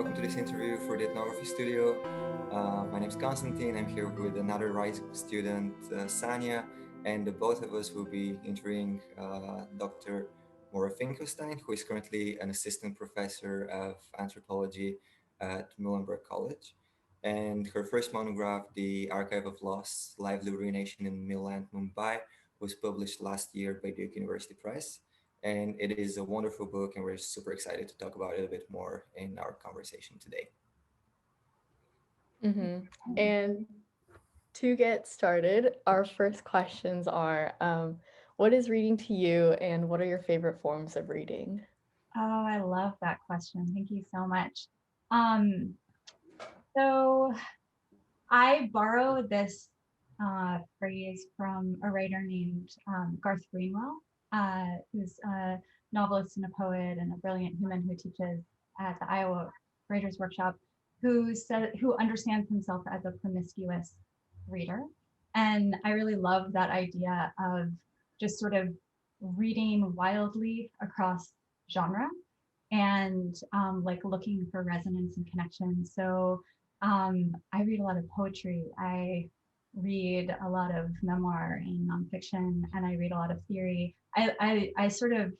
welcome to this interview for the Ethnography Studio. My name is Constantine. I'm here with another rising student, Sanya, and the both of us will be interviewing Dr. Maura Finkelstein, who is currently an assistant professor of anthropology at Muhlenberg College. And her first monograph, The Archive of Lost Lively Ruination in Milan, Mumbai, was published last year by Duke University Press. And it is a wonderful book, and we're super excited to talk about it a bit more in our conversation today. And to get started, our first questions are, what is reading to you, and what are your favorite forms of reading? Oh, I love that question. Thank you so much. So I borrow this phrase from a writer named Garth Greenwell, who's a novelist and a poet and a brilliant human who teaches at the Iowa Writers Workshop, who understands himself as a promiscuous reader. And I really love that idea of just sort of reading wildly across genre and like looking for resonance and connection. So I read a lot of poetry. I read a lot of memoir and nonfiction, and I read a lot of theory. I sort of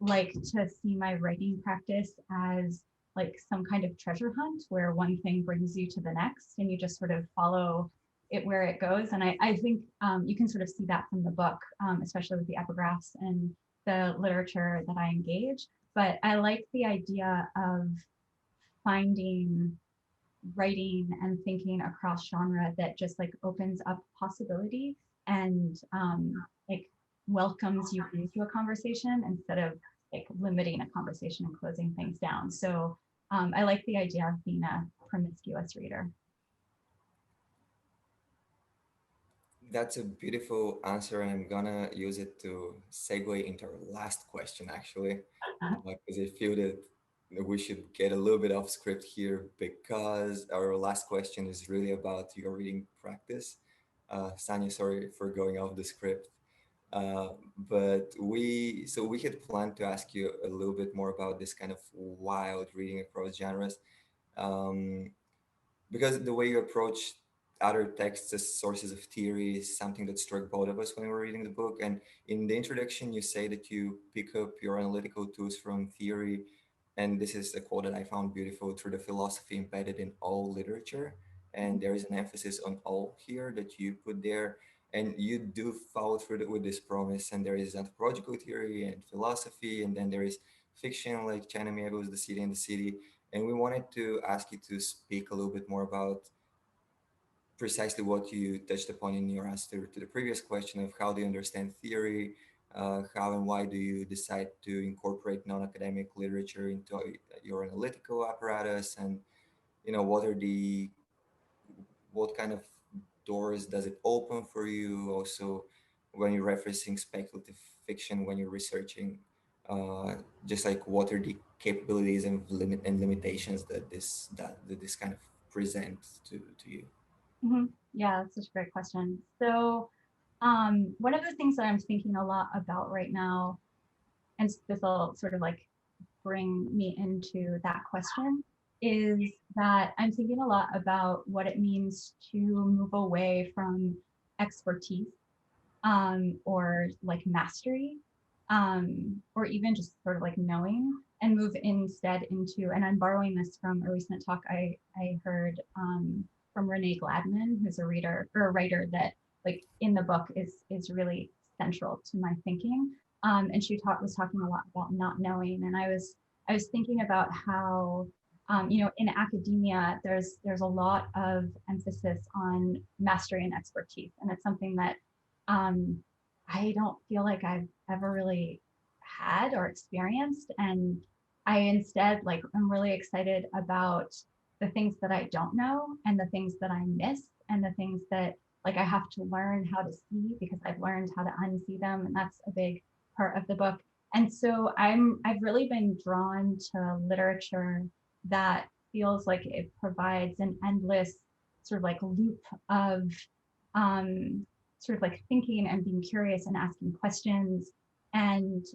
like to see my writing practice as like some kind of treasure hunt where one thing brings you to the next and you just sort of follow it where it goes. And I think you can sort of see that from the book, especially with the epigraphs and the literature that I engage. But I like the idea of finding writing and thinking across genre that just like opens up possibility and like welcomes you into a conversation instead of like limiting a conversation and closing things down. So I like the idea of being a promiscuous reader. That's a beautiful answer, and I'm gonna use it to segue into our last question, actually, because I feel that we should get a little bit off script here because our last question is really about your reading practice. Sanya, sorry for going off the script. But we had planned to ask you a little bit more about this kind of wild reading across genres, um, because the way you approach other texts as sources of theory is something that struck both of us when we were reading the book. And in the introduction, you say that you pick up your analytical tools from theory, and this is a quote that I found beautiful, through the philosophy embedded in all literature. And there is an emphasis on all here that you put there. And you do follow through with this promise. And there is anthropological theory and philosophy, and then there is fiction like China Miéville's The City and the City. And we wanted to ask you to speak a little bit more about precisely what you touched upon in your answer to the previous question of how do you understand theory, how and why do you decide to incorporate non-academic literature into your analytical apparatus, and what are what kind of doors does it open for you? Also, when you're referencing speculative fiction, when you're researching, just like what are the capabilities and limitations that this kind of presents to you? Mm-hmm. Yeah, that's such a great question. So one of the things that I'm thinking a lot about right now, and this will sort of like bring me into that question, is that I'm thinking a lot about what it means to move away from expertise or like mastery or even just sort of like knowing and move instead into, and I'm borrowing this from a recent talk I heard from Renee Gladman, who's a reader or a writer that like in the book is really central to my thinking. And she was talking a lot about not knowing, and I was thinking about how in academia there's a lot of emphasis on mastery and expertise, and it's something that I don't feel like I've ever really had or experienced. And I instead like I'm really excited about the things that I don't know and the things that I miss and the things that like I have to learn how to see because I've learned how to unsee them. And that's a big part of the book. And so I've really been drawn to literature that feels like it provides an endless sort of like loop of sort of like thinking and being curious and asking questions, and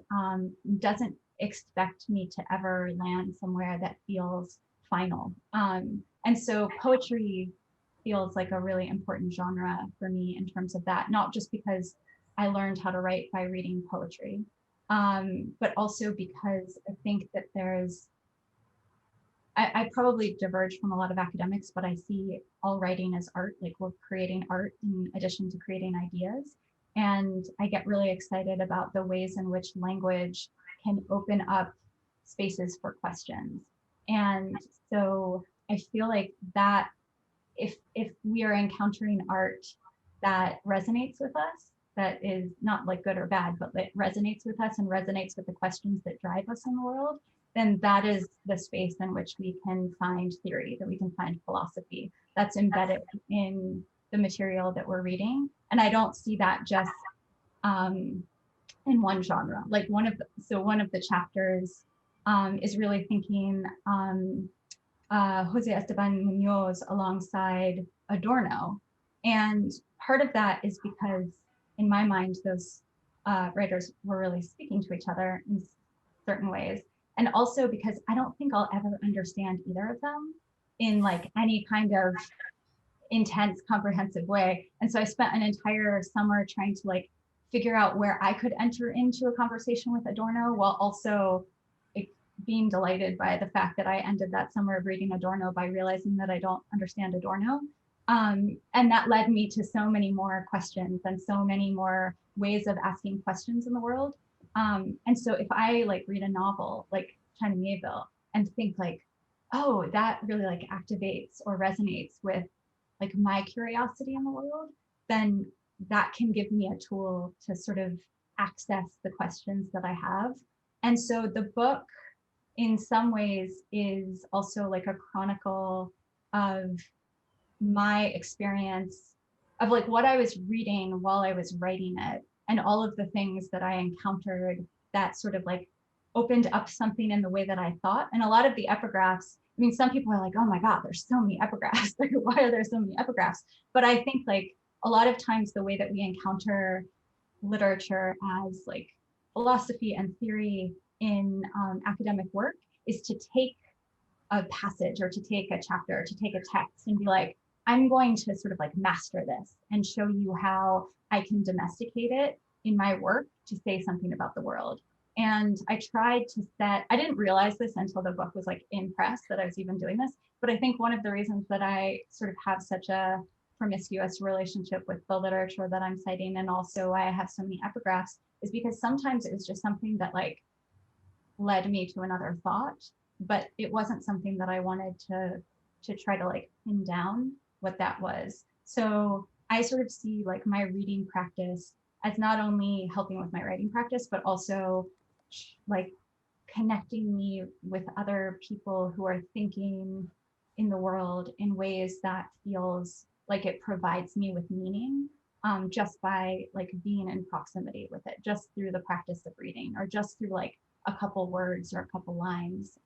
doesn't expect me to ever land somewhere that feels final. And so poetry feels like a really important genre for me in terms of that, not just because I learned how to write by reading poetry, but also because I think that I probably diverge from a lot of academics, but I see all writing as art, like we're creating art in addition to creating ideas. And I get really excited about the ways in which language can open up spaces for questions. And so I feel like that if we are encountering art that resonates with us, that is not like good or bad, but that resonates with us and resonates with the questions that drive us in the world, then that is the space in which we can find theory, that we can find philosophy that's embedded in the material that we're reading. And I don't see that just in one genre. Like one of the chapters is really thinking Jose Esteban Munoz alongside Adorno. And part of that is because in my mind, those writers were really speaking to each other in certain ways. And also because I don't think I'll ever understand either of them in like any kind of intense, comprehensive way. And so I spent an entire summer trying to like figure out where I could enter into a conversation with Adorno while also being delighted by the fact that I ended that summer of reading Adorno by realizing that I don't understand Adorno. And that led me to so many more questions and so many more ways of asking questions in the world. And so if I like read a novel like China Miéville and think like, oh, that really like activates or resonates with like my curiosity in the world, then that can give me a tool to sort of access the questions that I have. And so the book in some ways is also like a chronicle of my experience of like what I was reading while I was writing it and all of the things that I encountered that sort of like opened up something in the way that I thought. And a lot of the epigraphs, I mean, some people are like, oh my God, there's so many epigraphs. Like, why are there so many epigraphs? But I think like a lot of times the way that we encounter literature as like philosophy and theory in academic work is to take a passage or to take a chapter, or to take a text and be like, I'm going to sort of like master this and show you how I can domesticate it in my work to say something about the world. And I tried to I didn't realize this until the book was like in press that I was even doing this. But I think one of the reasons that I sort of have such a promiscuous relationship with the literature that I'm citing, and also why I have so many epigraphs, is because sometimes it was just something that like led me to another thought, but it wasn't something that I wanted to try to like pin down what that was. So I sort of see like my reading practice as not only helping with my writing practice, but also like connecting me with other people who are thinking in the world in ways that feels like it provides me with meaning, just by like being in proximity with it, just through the practice of reading, or just through like a couple words or a couple lines.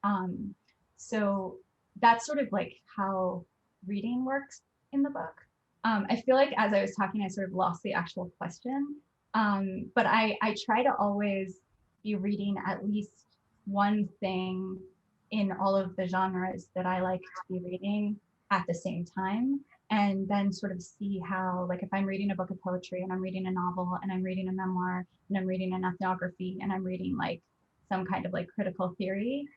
So that's sort of like how reading works in the book. I feel like as I was talking, I sort of lost the actual question. But I try to always be reading at least one thing in all of the genres that I like to be reading at the same time. And then sort of see how, like, if I'm reading a book of poetry and I'm reading a novel and I'm reading a memoir and I'm reading an ethnography and I'm reading like some kind of like critical theory,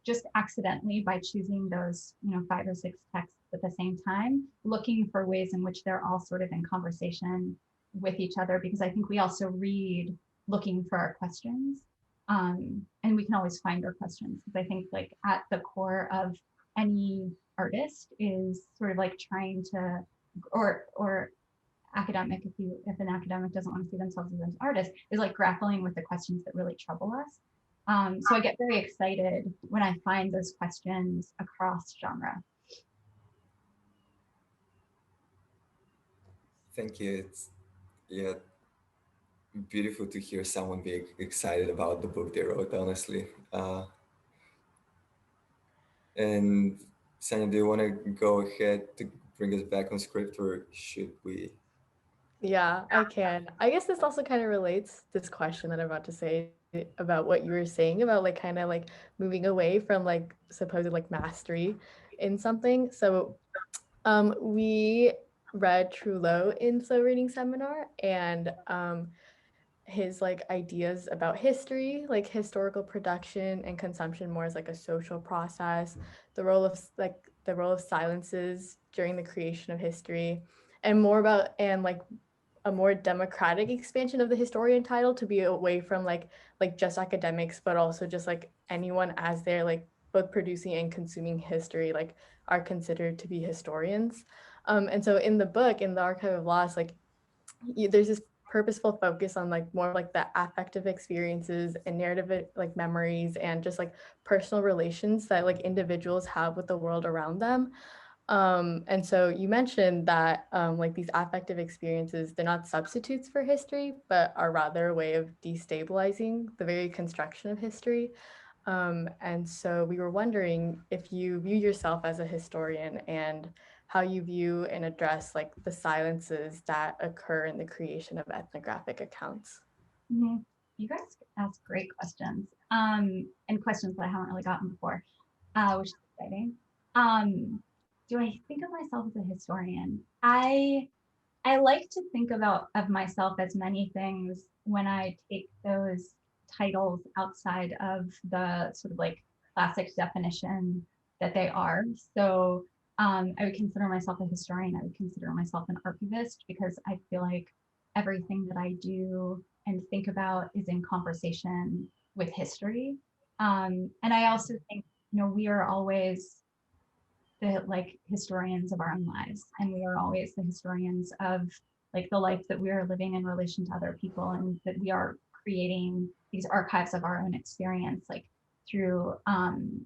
just accidentally by choosing those, 5 or 6 texts at the same time, looking for ways in which they're all sort of in conversation with each other, because I think we also read looking for our questions, and we can always find our questions, because I think like at the core of any artist is sort of like trying to, or academic, if an academic doesn't want to see themselves as an artist, is like grappling with the questions that really trouble us. So I get very excited when I find those questions across genre. Thank you. It's yeah, beautiful to hear someone be excited about the book they wrote, honestly. And Sanya, do you want to go ahead to bring us back on script, or should we? Yeah, I can. I guess this also kind of relates this question that I'm about to say about what you were saying about like kind of like moving away from like supposed like mastery in something. So we read Trullo in the reading seminar, and his like ideas about history, like historical production and consumption more as like a social process, the role of silences during the creation of history, and more about and like a more democratic expansion of the historian title to be away from like just academics, but also just like anyone as they're like both producing and consuming history like are considered to be historians. And so in the book, in the Archive of Loss, like there's this purposeful focus on like more like the affective experiences and narrative like memories and just like personal relations that like individuals have with the world around them. And so you mentioned that like these affective experiences, they're not substitutes for history, but are rather a way of destabilizing the very construction of history. And so we were wondering if you view yourself as a historian and how you view and address like the silences that occur in the creation of ethnographic accounts. Mm-hmm. You guys ask great questions, and questions that I haven't really gotten before, which is exciting. Do I think of myself as a historian? I like to think of myself as many things when I take those titles outside of the sort of like classic definition that they are. So I would consider myself a historian. I would consider myself an archivist because I feel like everything that I do and think about is in conversation with history. And I also think, we are always the like historians of our own lives, and we are always the historians of like the life that we are living in relation to other people, and that we are creating these archives of our own experience, like through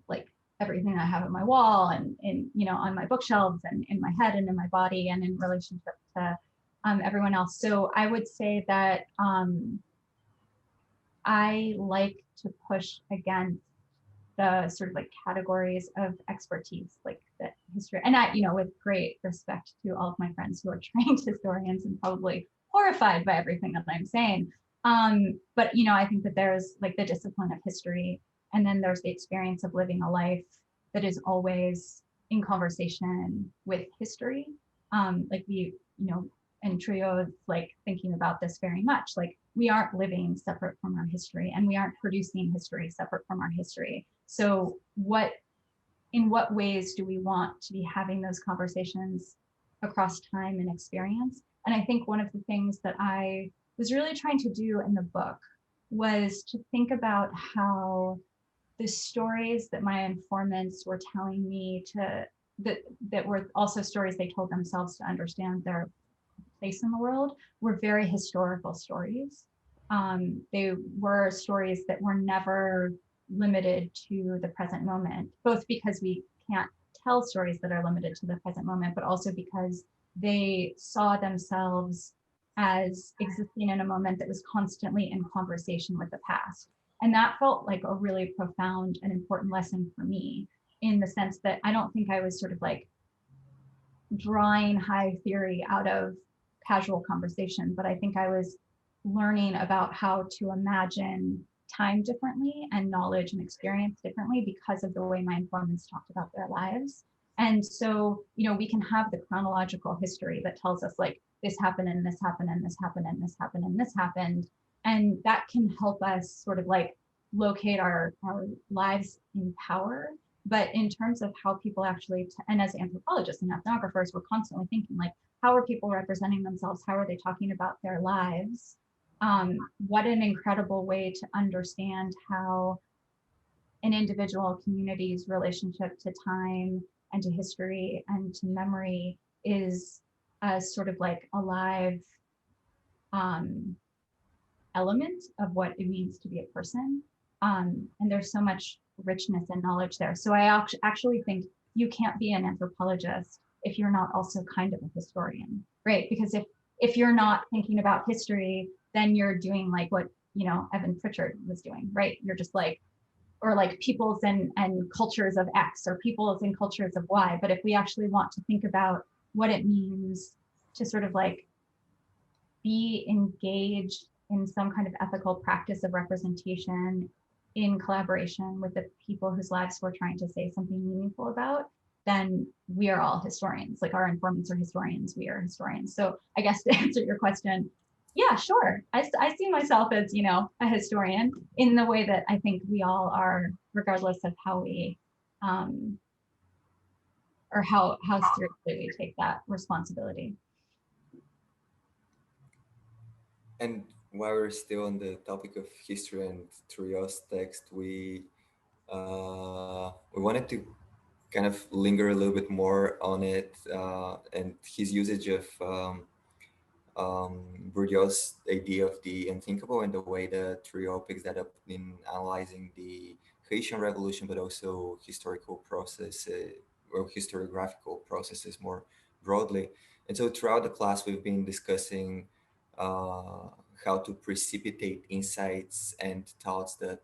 like everything I have on my wall and in on my bookshelves and in my head and in my body and in relationship to everyone else. So I would say that I like to push against the sort of like categories of expertise, like the history. And I, with great respect to all of my friends who are trained historians and probably horrified by everything that I'm saying. But, I think that there's like the discipline of history, and then there's the experience of living a life that is always in conversation with history. Like and Trio is like thinking about this very much. Like we aren't living separate from our history, and we aren't producing history separate from our history. So in what ways do we want to be having those conversations across time and experience? And I think one of the things that I was really trying to do in the book was to think about how the stories that my informants were telling me that were also stories they told themselves to understand their place in the world were very historical stories. They were stories that were never limited to the present moment, both because we can't tell stories that are limited to the present moment, but also because they saw themselves as existing in a moment that was constantly in conversation with the past. And that felt like a really profound and important lesson for me, in the sense that I don't think I was sort of like drawing high theory out of casual conversation, but I think I was learning about how to imagine time differently and knowledge and experience differently because of the way my informants talked about their lives. And so, we can have the chronological history that tells us like this happened and this happened and this happened and this happened and this happened. And that can help us sort of like locate our lives in power. But in terms of how people actually, and as anthropologists and ethnographers, we're constantly thinking like, how are people representing themselves? How are they talking about their lives? What an incredible way to understand how an individual community's relationship to time and to history and to memory is a sort of like alive element of what it means to be a person. And there's so much richness and knowledge there. So I actually think you can't be an anthropologist if you're not also kind of a historian, right? Because if you're not thinking about history, then you're doing like what, Evan Pritchard was doing, right? You're just like, or like peoples and cultures of X or peoples and cultures of Y. But if we actually want to think about what it means to sort of like be engaged in some kind of ethical practice of representation in collaboration with the people whose lives we're trying to say something meaningful about, then we are all historians. Like our informants are historians, we are historians. So I guess to answer your question, yeah, sure. I see myself as, you know, a historian in the way that I think we all are, regardless of how we, or how seriously we take that responsibility. And while we're still on the topic of history and Trio's text, we wanted to kind of linger a little bit more on it and his usage of Bourdieu's idea of the unthinkable and the way that Trio picks that up in analyzing the Haitian Revolution, but also historical process or historiographical processes more broadly. And so throughout the class, we've been discussing how to precipitate insights and thoughts that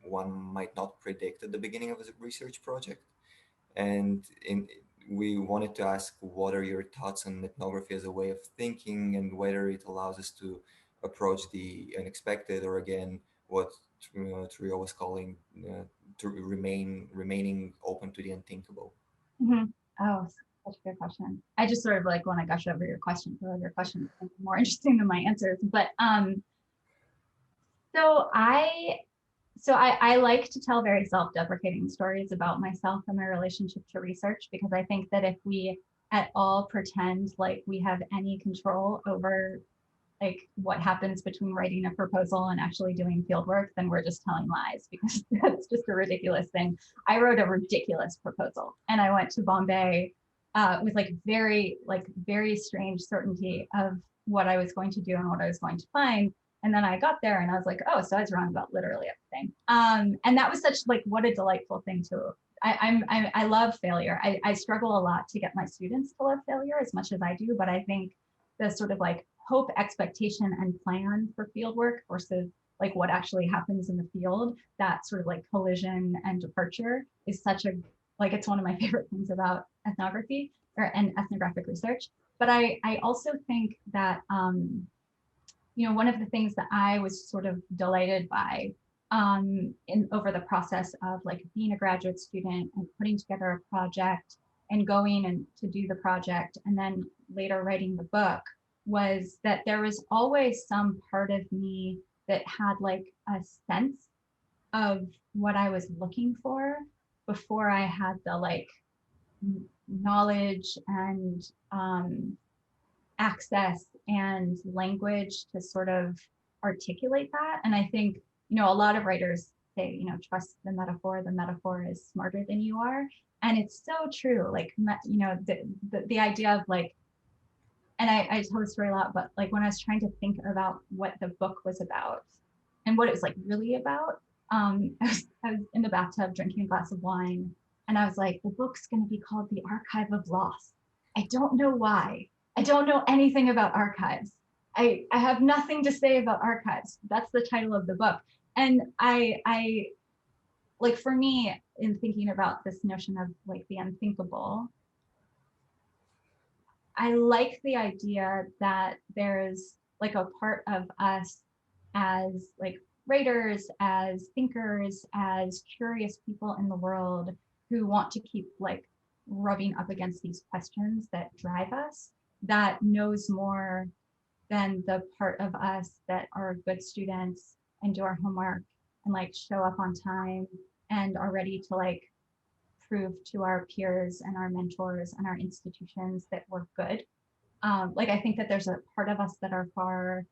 one might not predict at the beginning of a research project. And we wanted to ask, what are your thoughts on ethnography as a way of thinking, and whether it allows us to approach the unexpected, or again, what Trio was calling to remaining open to the unthinkable. Mm-hmm. Oh, such a good question. I just sort of like want to gush over your question. So your question is more interesting than my answers. But so I like to tell very self-deprecating stories about myself and my relationship to research, because I think that if we at all pretend like we have any control over like what happens between writing a proposal and actually doing field work, then we're just telling lies, because that's just a ridiculous thing. I wrote a ridiculous proposal and I went to Bombay with like very strange certainty of what I was going to do and what I was going to find. And then I got there and I was like, oh, so I was wrong about literally everything. And that was such like, what a delightful thing to, I love failure. I struggle a lot to get my students to love failure as much as I do, but I think the sort of like hope, expectation, and plan for fieldwork versus like what actually happens in the field, that sort of like collision and departure is such a, like, it's one of my favorite things about ethnography and ethnographic research. But I also think that, you know, one of the things that I was sort of delighted by over the process of like being a graduate student and putting together a project and going and to do the project and then later writing the book, was that there was always some part of me that had like a sense of what I was looking for before I had the like knowledge and access and language to sort of articulate that. And I think, you know, a lot of writers say, you know, trust the metaphor is smarter than you are. And it's so true. Like, you know, the idea of like, and I tell this story a lot, but like when I was trying to think about what the book was about and what it was like really about, I was in the bathtub drinking a glass of wine, and I was like, the book's going to be called The Archive of Loss. I don't know why. I don't know anything about archives. I have nothing to say about archives. That's the title of the book. And I like, for me, in thinking about this notion of like the unthinkable, I like the idea that there's like a part of us as like writers, as thinkers, as curious people in the world who want to keep like rubbing up against these questions that drive us, that knows more than the part of us that are good students and do our homework and like show up on time and are ready to like prove to our peers and our mentors and our institutions that we're good. Like, I think that there's a part of us that are far,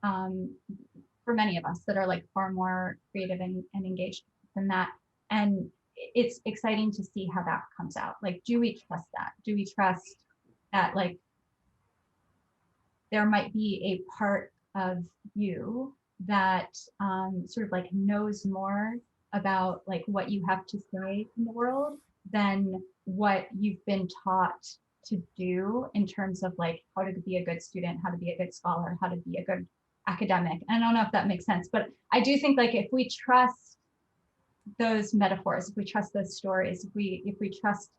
for many of us, that are like far more creative and engaged than that. And it's exciting to see how that comes out. Like, do we trust that? Do we trust that like there might be a part of you that sort of like knows more about like what you have to say in the world than what you've been taught to do in terms of like how to be a good student, how to be a good scholar, how to be a good academic. And I don't know if that makes sense, but I do think like if we trust those metaphors, if we trust those stories, if we trust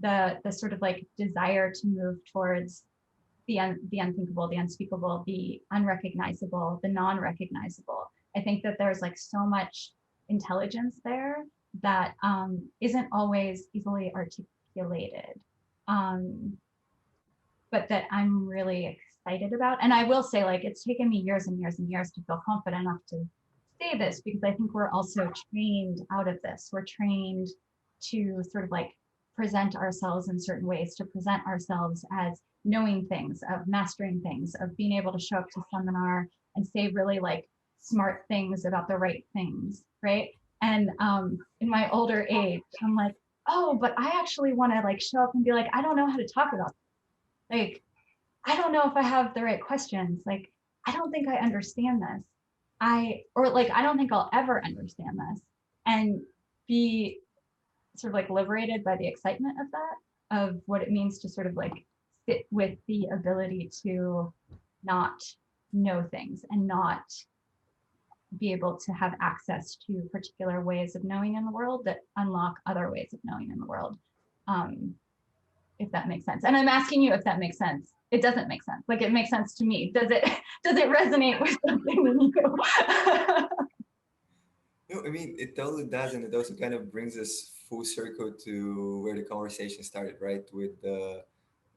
the sort of like desire to move towards the unthinkable, the unspeakable, the unrecognizable, the non-recognizable. I think that there's like so much intelligence there that isn't always easily articulated, but that I'm really excited about. And I will say, like, it's taken me years and years and years to feel confident enough to say this, because I think we're also trained out of this. We're trained to sort of like present ourselves in certain ways, to present ourselves as knowing things, of mastering things, of being able to show up to seminar and say really like smart things about the right things, right? And in my older age, I'm like, oh, but I actually want to like show up and be like, I don't know how to talk about this. Like, I don't know if I have the right questions. Like, I don't think I understand this. I don't think I'll ever understand this. And be sort of like liberated by the excitement of that, of what it means to sort of like sit with the ability to not know things and not be able to have access to particular ways of knowing in the world that unlock other ways of knowing in the world. If that makes sense. And I'm asking you if that makes sense. It doesn't make sense. Like, it makes sense to me. Does it resonate with something in you? No, I mean, it totally does. And it also kind of brings us full circle to where the conversation started, right? With the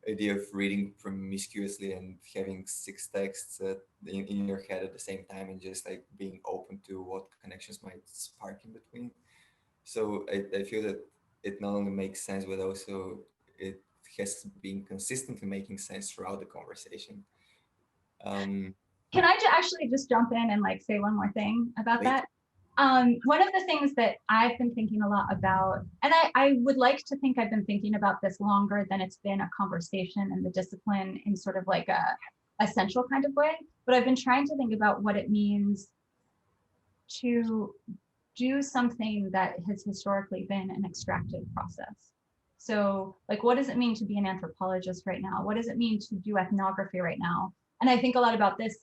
idea of reading promiscuously and having six texts in your head at the same time, and just like being open to what connections might spark in between. So I feel that it not only makes sense, but also it has been consistently making sense throughout the conversation. Can I actually just jump in and like say one more thing about that? One of the things that I've been thinking a lot about, and I would like to think I've been thinking about this longer than it's been a conversation in the discipline in sort of like a essential kind of way, but I've been trying to think about what it means to do something that has historically been an extractive process. So like, what does it mean to be an anthropologist right now? What does it mean to do ethnography right now? And I think a lot about this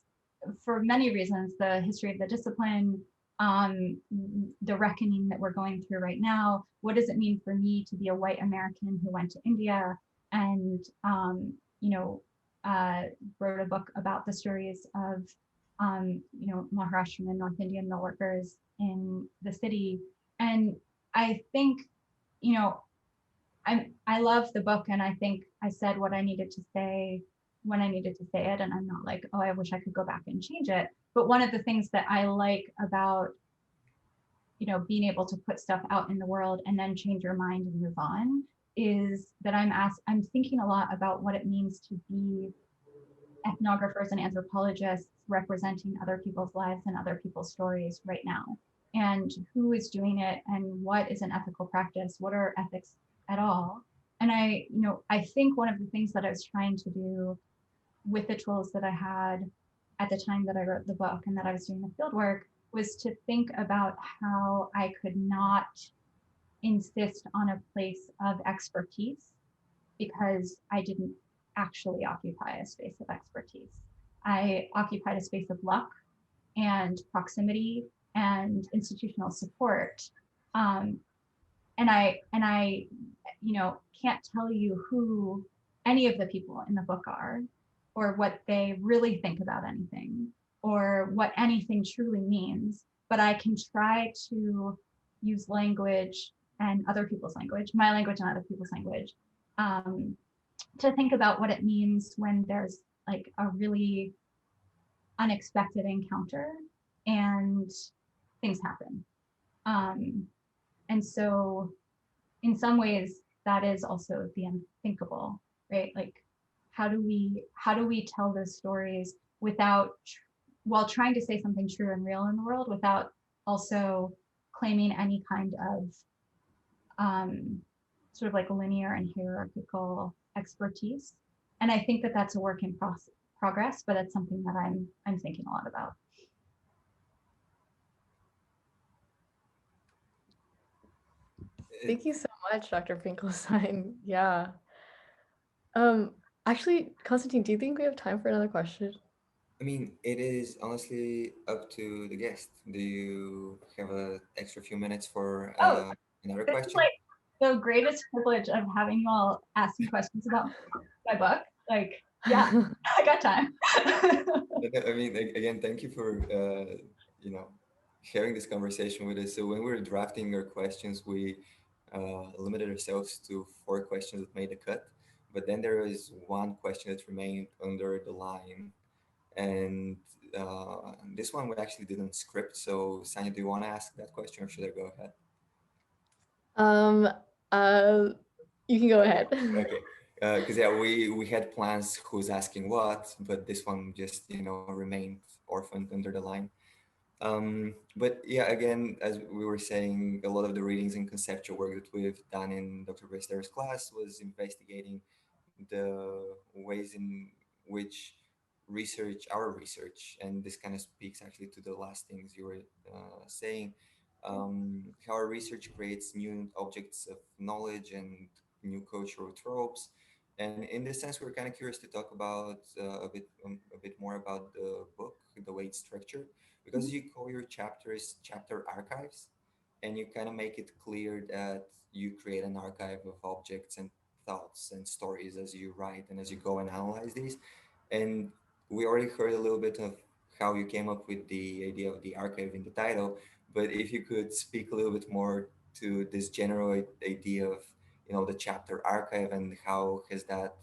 for many reasons: the history of the discipline, the reckoning that we're going through right now. What does it mean for me to be a white American who went to India and wrote a book about the stories of Maharashtrian and North Indian mill workers in the city? And I think, I love the book, and I think I said what I needed to say when I needed to say it, and I'm not like, oh, I wish I could go back and change it. But one of the things that I like about being able to put stuff out in the world and then change your mind and move on is that I'm thinking a lot about what it means to be ethnographers and anthropologists representing other people's lives and other people's stories right now, and who is doing it, and what is an ethical practice, what are ethics at all. And I think one of the things that I was trying to do with the tools that I had at the time that I wrote the book and that I was doing the field work was to think about how I could not insist on a place of expertise because I didn't actually occupy a space of expertise. I occupied a space of luck and proximity and institutional support. And I can't tell you who any of the people in the book are, or what they really think about anything, or what anything truly means, but I can try to use language and other people's language, my language and other people's language, to think about what it means when there's like a really unexpected encounter and things happen. And so in some ways that is also the unthinkable, right? Like, how do we tell those stories while trying to say something true and real in the world, without also claiming any kind of sort of like linear and hierarchical expertise? And I think that that's a work in progress, but it's something that I'm thinking a lot about. Thank you so much, Dr. Finkelstein. Yeah. Actually, Constantine, do you think we have time for another question? I mean, it is honestly up to the guest. Do you have an extra few minutes for another This question? is like the greatest privilege of having you all ask me questions about my book. Like, Yeah, I got time. I mean, again, thank you for you know, sharing this conversation with us. So when we were drafting our questions, we limited ourselves to 4 questions that made the cut. But then there is one question that remained under the line, and this one we actually didn't script. So, Sanya, do you want to ask that question, or should I go ahead? Um, uh, you can go ahead. Okay. Because yeah, we had plans who's asking what, but this one just remained orphaned under the line. But yeah, again, as we were saying, a lot of the readings and conceptual work that we've done in Dr. Ballestero's class was investigating the ways in which our research, and this kind of speaks actually to the last things you were saying, how our research creates new objects of knowledge and new cultural tropes. And in this sense, we're kind of curious to talk about a bit more about the book, the way it's structured, because you call your chapters chapter archives, and you kind of make it clear that you create an archive of objects and thoughts and stories as you write and as you go and analyze these. And we already heard a little bit of how you came up with the idea of the archive in the title, but if you could speak a little bit more to this general idea of the chapter archive, and how has that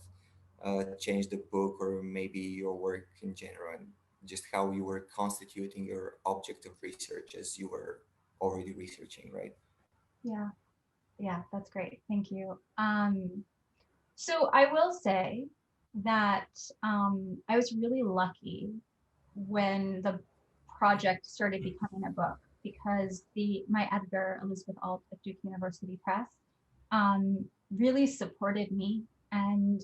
changed the book or maybe your work in general, and just how you were constituting your object of research as you were already researching, right? Yeah, yeah, that's great. Thank you. So I will say that I was really lucky when the project started becoming a book, because my editor, Elizabeth Alt at Duke University Press, really supported me and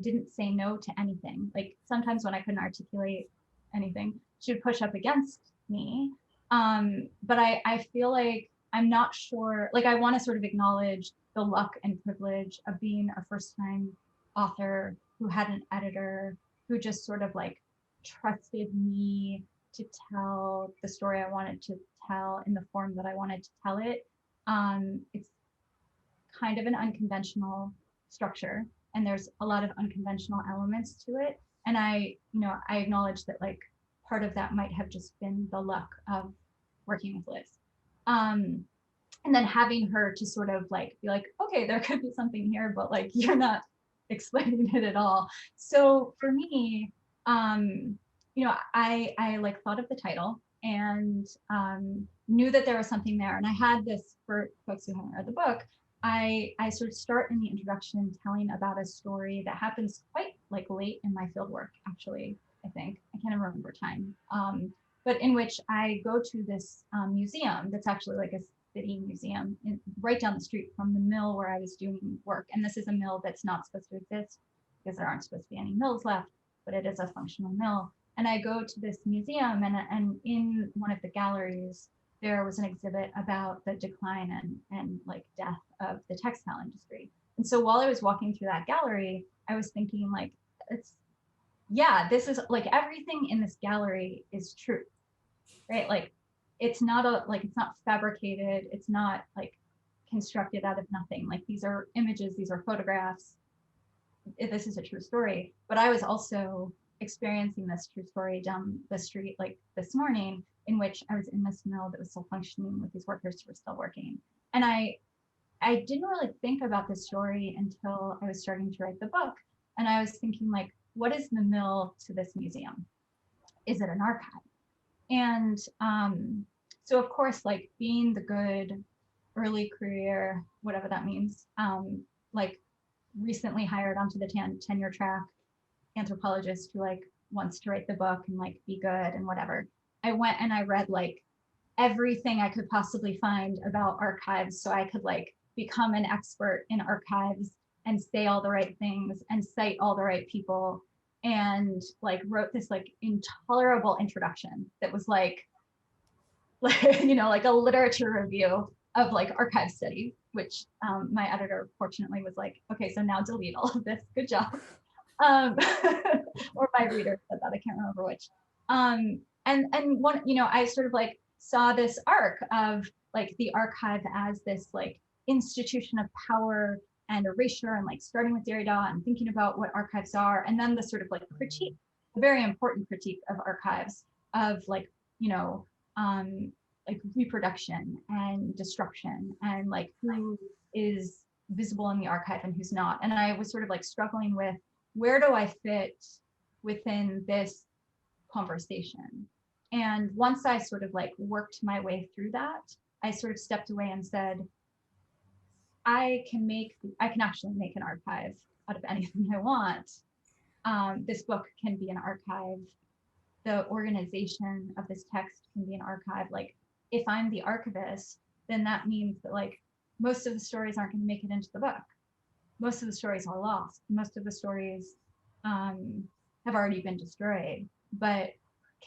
didn't say no to anything. Like sometimes when I couldn't articulate anything, she would push up against me. But I feel like I'm not sure, like I want to sort of acknowledge the luck and privilege of being a first time author who had an editor who just sort of like trusted me to tell the story I wanted to tell in the form that I wanted to tell it. It's kind of an unconventional structure, and there's a lot of unconventional elements to it. And I acknowledge that like part of that might have just been the luck of working with Liz. And then having her to sort of like be like, okay, there could be something here, but like you're not explaining it at all. So for me, I like thought of the title and knew that there was something there. And I had this, for folks who haven't read the book, I sort of start in the introduction telling about a story that happens quite like late in my fieldwork, actually, I think. I can't remember time. But in which I go to this museum that's actually like a city museum right down the street from the mill where I was doing work. And this is a mill that's not supposed to exist because there aren't supposed to be any mills left, but it is a functional mill. And I go to this museum, and in one of the galleries, there was an exhibit about the decline and like death of the textile industry. And so while I was walking through that gallery, I was thinking like, this is like everything in this gallery is true, right? Like it's not fabricated. It's not like constructed out of nothing. Like these are images, these are photographs. This is a true story. But I was also experiencing this true story down the street like this morning, in which I was in this mill that was still functioning with these workers who were still working. And I didn't really think about this story until I was starting to write the book. And I was thinking like, what is the mill to this museum? Is it an archive? And so of course, like being the good early career, whatever that means, like recently hired onto the tenure track anthropologist who like wants to write the book and like be good and whatever. I went and I read like everything I could possibly find about archives so I could like become an expert in archives and say all the right things and cite all the right people, and like wrote this like intolerable introduction that was like like a literature review of like archive studies, which my editor fortunately was like, okay, so now delete all of this, good job. Or my reader said that, I can't remember which. And one, I sort of like saw this arc of like the archive as this like institution of power and erasure and like starting with Derrida and thinking about what archives are, and then the sort of like critique, a very important critique of archives, of like, like reproduction and destruction, and like who is visible in the archive and who's not. And I was sort of like struggling with, where do I fit within this conversation? And once I sort of like worked my way through that, I sort of stepped away and said, I can actually make an archive out of anything I want. This book can be an archive. The organization of this text can be an archive. Like, if I'm the archivist, then that means that like most of the stories aren't going to make it into the book. Most of the stories are lost. Most of the stories have already been destroyed. But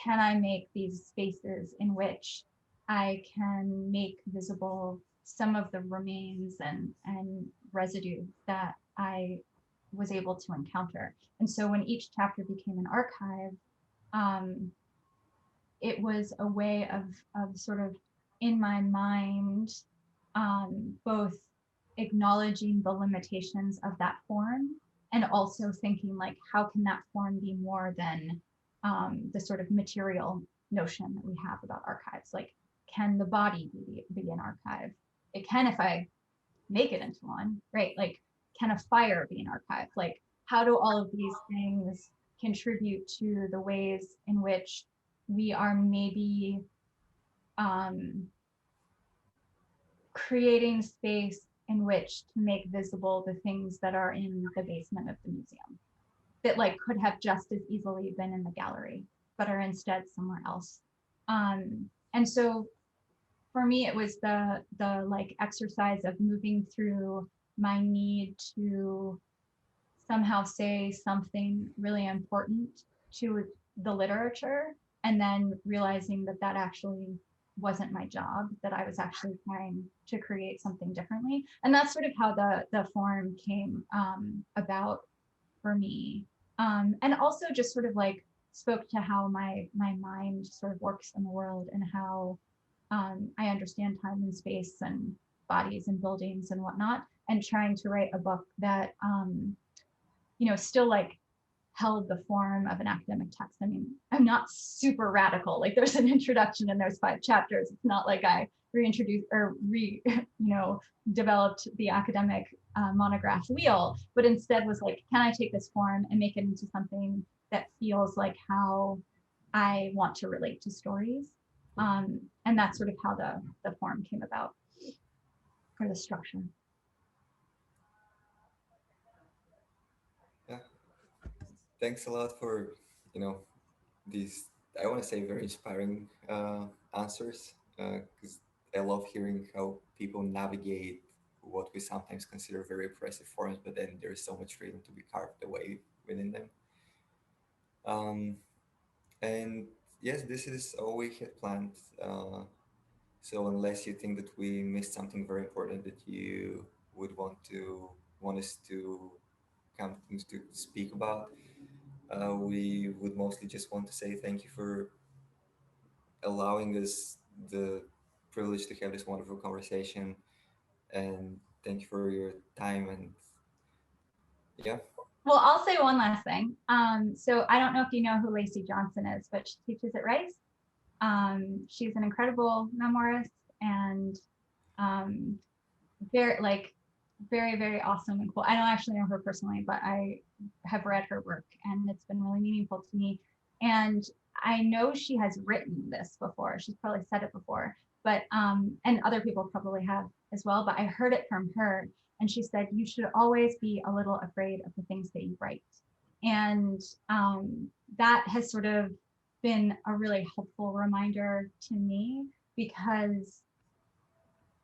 can I make these spaces in which I can make visible some of the remains and residue that I was able to encounter? And so when each chapter became an archive, it was a way of sort of, in my mind, both acknowledging the limitations of that form, and also thinking like, how can that form be more than the sort of material notion that we have about archives? Like, can the body be an archive? It can if I make it into one, right? Like, can a fire be an archive? Like, how do all of these things contribute to the ways in which we are maybe creating space in which to make visible the things that are in the basement of the museum, that like could have just as easily been in the gallery, but are instead somewhere else. And so for me, it was the like exercise of moving through my need to somehow say something really important to the literature, and then realizing that that actually wasn't my job, that I was actually trying to create something differently. And that's sort of how the form came about for me. And also just sort of like spoke to how my mind sort of works in the world, and how I understand time and space and bodies and buildings and whatnot, and trying to write a book that still like held the form of an academic text. I mean, I'm not super radical. Like, there's an introduction and there's 5 chapters. It's not like I reintroduced or developed the academic monograph wheel, but instead was like, can I take this form and make it into something that feels like how I want to relate to stories? And that's sort of how the form came about, or the structure. Yeah. Thanks a lot for, these, I want to say, very inspiring answers, because I love hearing how people navigate what we sometimes consider very oppressive forms, but then there's so much freedom to be carved away within them. And yes, this is all we had planned. So unless you think that we missed something very important that you would want us to come to speak about, we would mostly just want to say thank you for allowing us the privilege to have this wonderful conversation, and thank you for your time. And yeah. Well, I'll say one last thing. So I don't know if you know who Lacey Johnson is, but she teaches at Rice. She's an incredible memoirist, and very, very awesome and cool. I don't actually know her personally, but I have read her work, and it's been really meaningful to me. And I know she has written this before. She's probably said it before, but and other people probably have as well, but I heard it from her. And she said, you should always be a little afraid of the things that you write. And that has sort of been a really helpful reminder to me, because,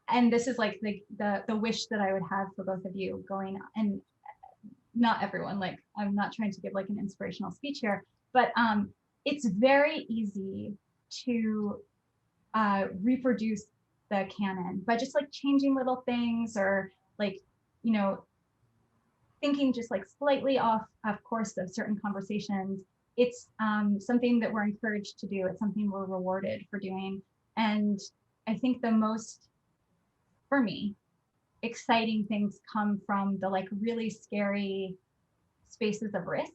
and this is like the wish that I would have for both of you going, and not everyone, like, I'm not trying to give like an inspirational speech here, but it's very easy to reproduce the canon by just like changing little things, or like, thinking just like slightly off of course of certain conversations. It's something that we're encouraged to do. It's something we're rewarded for doing. And I think for me, exciting things come from the like really scary spaces of risk,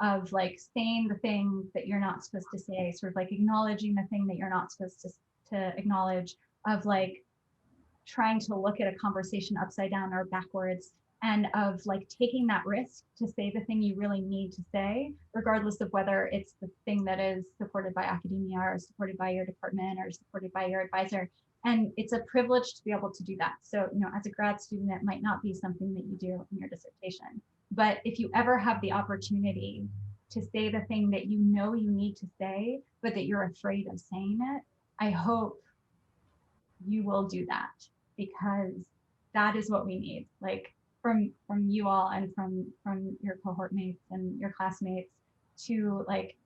of like saying the thing that you're not supposed to say, sort of like acknowledging the thing that you're not supposed to acknowledge, of like trying to look at a conversation upside down or backwards, and of like taking that risk to say the thing you really need to say, regardless of whether it's the thing that is supported by academia or supported by your department or supported by your advisor. And it's a privilege to be able to do that. So, you know, as a grad student, it might not be something that you do in your dissertation. But if you ever have the opportunity to say the thing that you know you need to say, but that you're afraid of saying it, I hope you will do that, because that is what we need. Like from you all and from your cohort mates and your classmates, to like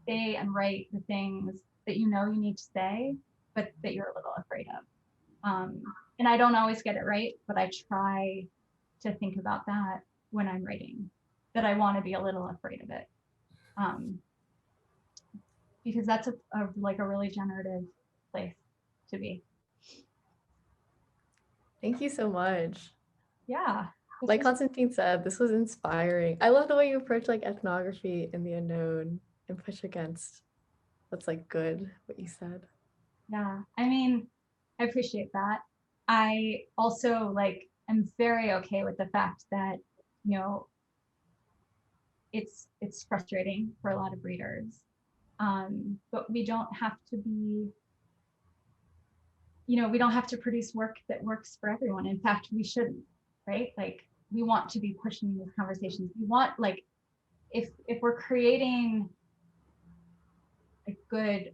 say and write the things that you know you need to say, but that you're a little afraid of. And I don't always get it right, but I try to think about that when I'm writing, that I want to be a little afraid of it. Because that's a like a really generative place to be. Thank you so much. Yeah. Like Constantine said, this was inspiring. I love the way you approach like ethnography in the unknown and push against what's like good, what you said. Yeah, I mean, I appreciate that. I also like am very okay with the fact that, you know, it's frustrating for a lot of readers. But we don't have to be, you know, we don't have to produce work that works for everyone. In fact, we shouldn't, right? Like, we want to be pushing these conversations. We want, like, if we're creating a good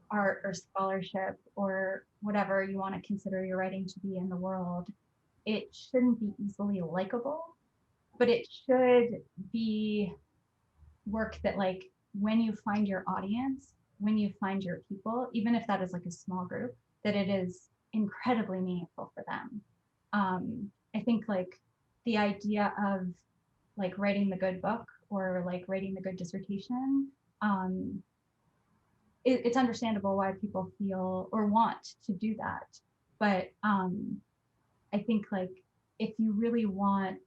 art or scholarship or whatever you want to consider your writing to be in the world, it shouldn't be easily likable, but it should be work that, like, when you find your audience, when you find your people, even if that is like a small group, that it is incredibly meaningful for them. I think like the idea of like writing the good book or like writing the good dissertation, it's understandable why people feel or want to do that. But I think like if you really want,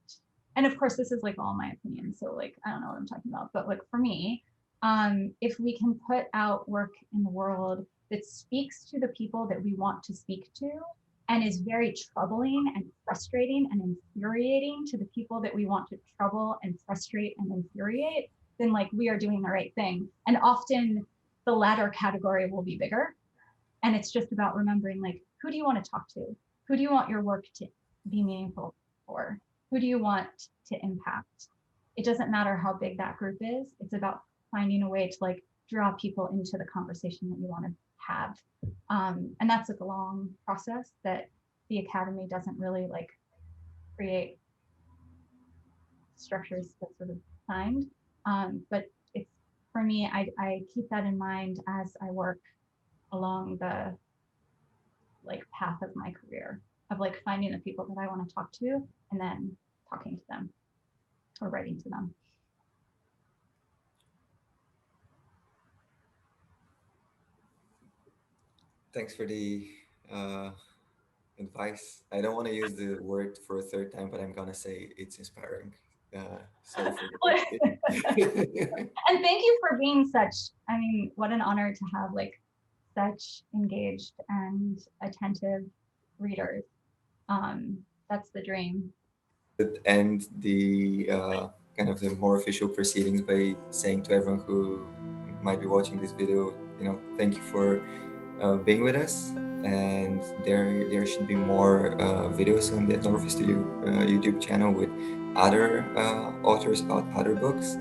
and of course this is like all my opinion, so like I don't know what I'm talking about, but like for me, if we can put out work in the world that speaks to the people that we want to speak to, and is very troubling and frustrating and infuriating to the people that we want to trouble and frustrate and infuriate, then like we are doing the right thing. And often the latter category will be bigger. And it's just about remembering, like, who do you want to talk to? Who do you want your work to be meaningful for? Who do you want to impact? It doesn't matter how big that group is. It's about finding a way to like draw people into the conversation that you want to have. And that's like a long process that the Academy doesn't really like create structures that sort of find. But it's, for me, I keep that in mind as I work along the like path of my career, of like finding the people that I want to talk to and then talking to them or writing to them. Thanks for the advice. I don't want to use the word for a third time, but I'm gonna say it's inspiring. Sorry for the And thank you for being such, I mean, what an honor to have like such engaged and attentive readers. That's the dream. And the kind of the more official proceedings by saying to everyone who might be watching this video, you know, thank you for being with us. And there should be more videos on the Ethnography Studio YouTube channel with other authors about other books.